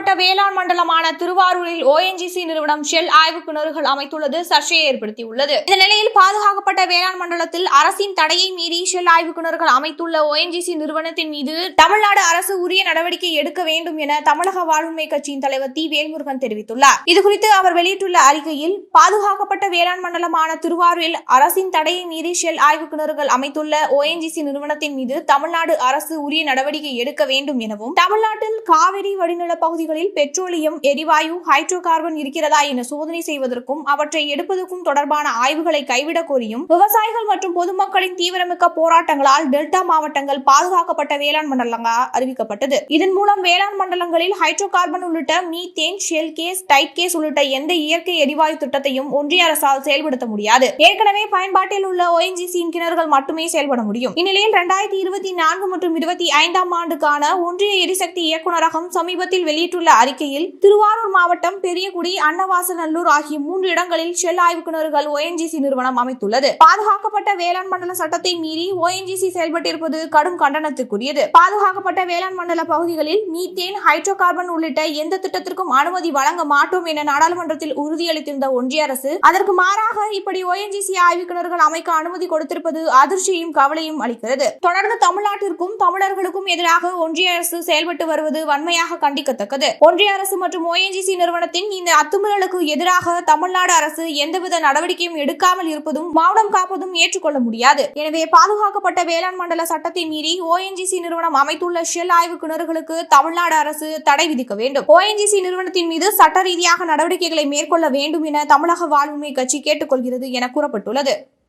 பாதுகாக்கப்பட்ட வேளாண் மண்டலமான திருவாரூரில் ஓஎன்ஜிசி நிறுவனம் ஷெல் ஆய்வு கிணறுகள் அமைத்துள்ளது சர்ச்சையை ஏற்படுத்தியுள்ளது. இந்த நிலையில் பாதுகாக்கப்பட்ட வேளாண் மண்டலத்தில் அரசின் தடையை மீறி ஷெல் ஆய்வு கிணறுகள் அமைத்துள்ள ஓஎன்ஜிசி நிறுவனத்தின் மீது தமிழ்நாடு அரசு உரிய நடவடிக்கை எடுக்க வேண்டும் என தமிழக வாழ்வுரிமை கட்சியின் தலைவர் தி. வேல்முருகன் தெரிவித்துள்ளார். இதுகுறித்து அவர் வெளியிட்டுள்ள அறிக்கையில், பாதுகாக்கப்பட்ட வேளாண் மண்டலமான திருவாரூரில் அரசின் தடையை மீறி ஷெல் ஆய்வு கிணறுகள் அமைத்துள்ள ஓஎன்ஜிசி நிறுவனத்தின் மீது தமிழ்நாடு அரசு உரிய நடவடிக்கை எடுக்க வேண்டும் எனவும், தமிழ்நாட்டில் காவிரி வடிநில பகுதிகளில் பெட்ரோலியம், எரிவாயு, ஹைட்ரோ கார்பன் இருக்கிறதா என சோதனை செய்வதற்கும் அவற்றை எடுப்பதற்கும் தொடர்பான ஆய்வுகளை கைவிடக் கோரியும் விவசாயிகள் மற்றும் பொதுமக்களின் தீவிரமிக்க போராட்டங்களால் டெல்டா மாவட்டங்கள் பாதுகாக்கப்பட்ட வேளாண் மண்டலங்களாக அறிவிக்கப்பட்டது. இதன் மூலம் வேளாண் மண்டலங்களில் ஹைட்ரோ கார்பன் உள்ளிட்ட methane, shale gas, tight gas உள்ளிட்ட எந்த இயற்கை எரிவாயு திட்டத்தையும் ஒன்றிய அரசால் செயல்படுத்த முடியாது. ஏற்கனவே பயன்பாட்டில் உள்ள ஓஎன்ஜிசியின் கிணறுகள் மட்டுமே செயல்பட முடியும். இந்நிலையில் 2024 மற்றும் 25ஆம் ஆண்டுக்கான ஒன்றிய எரிசக்தி இயக்குநரகம் சமீபத்தில் வெளியிட்டுள்ள அறிக்கையில், திருவாரூர் மாவட்டம் பெரியகுடி, அன்னவாசநல்லூர் ஆகிய 3 இடங்களில் ஷெல் ஆய்வு கிணறுகள் ஓஎன்ஜிசி நிறுவனம் அமைத்துள்ளது. பாதுகாக்கப்பட்ட வேளாண் மண்டல சட்டத்தை மீறி ஓஎன்ஜிசி செயல்பட்டிருப்பது கடும் கண்டனத்திற்குரியது. பாதுகாக்கப்பட்ட வேளாண் மண்டல பகுதிகளில் மீத்தேன், ஹைட்ரோ கார்பன் உள்ளிட்ட எந்த திட்டத்திற்கும் அனுமதி வழங்க மாட்டோம் என நாடாளுமன்றத்தில் உறுதியளித்திருந்த ஒன்றிய அரசு, அதற்கு மாறாக இப்படி ஓஎன்ஜிசி ஆய்வு கிணறுகள் அமைக்க அனுமதி கொடுத்திருப்பது அதிர்ச்சியையும் கவலையும் அளிக்கிறது. தொடர்ந்து தமிழ்நாட்டிற்கும் தமிழர்களுக்கும் எதிராக ஒன்றிய அரசு செயல்பட்டு வருவது வன்மையாக கண்டிக்கத்தக்கது. ஒன்றிய அரசு மற்றும் ஓஎன்ஜிசி நிறுவனத்தின் இந்த அத்துமீறலுக்கு எதிராக தமிழ்நாடு அரசு எந்தவித நடவடிக்கையும் எடுக்காமல் இருப்பதும், மௌனம் காப்பதும் ஏற்றுக்கொள்ள முடியாது. எனவே பாதுகாக்கப்பட்ட வேளாண் மண்டல சட்டத்தை மீறி ஓஎன்ஜிசி நிறுவனம் அமைத்துள்ள ஷெல் ஆய்வு கிணறுகளுக்கு தமிழ்நாடு அரசு தடை விதிக்க வேண்டும். ஓஎன்ஜிசி நிறுவனத்தின் மீது சட்ட ரீதியாக நடவடிக்கைகளை மேற்கொள்ள வேண்டும் என தமிழக வாழ்வுரிமை கட்சி கேட்டுக்கொள்கிறது என கூறப்பட்டுள்ளது.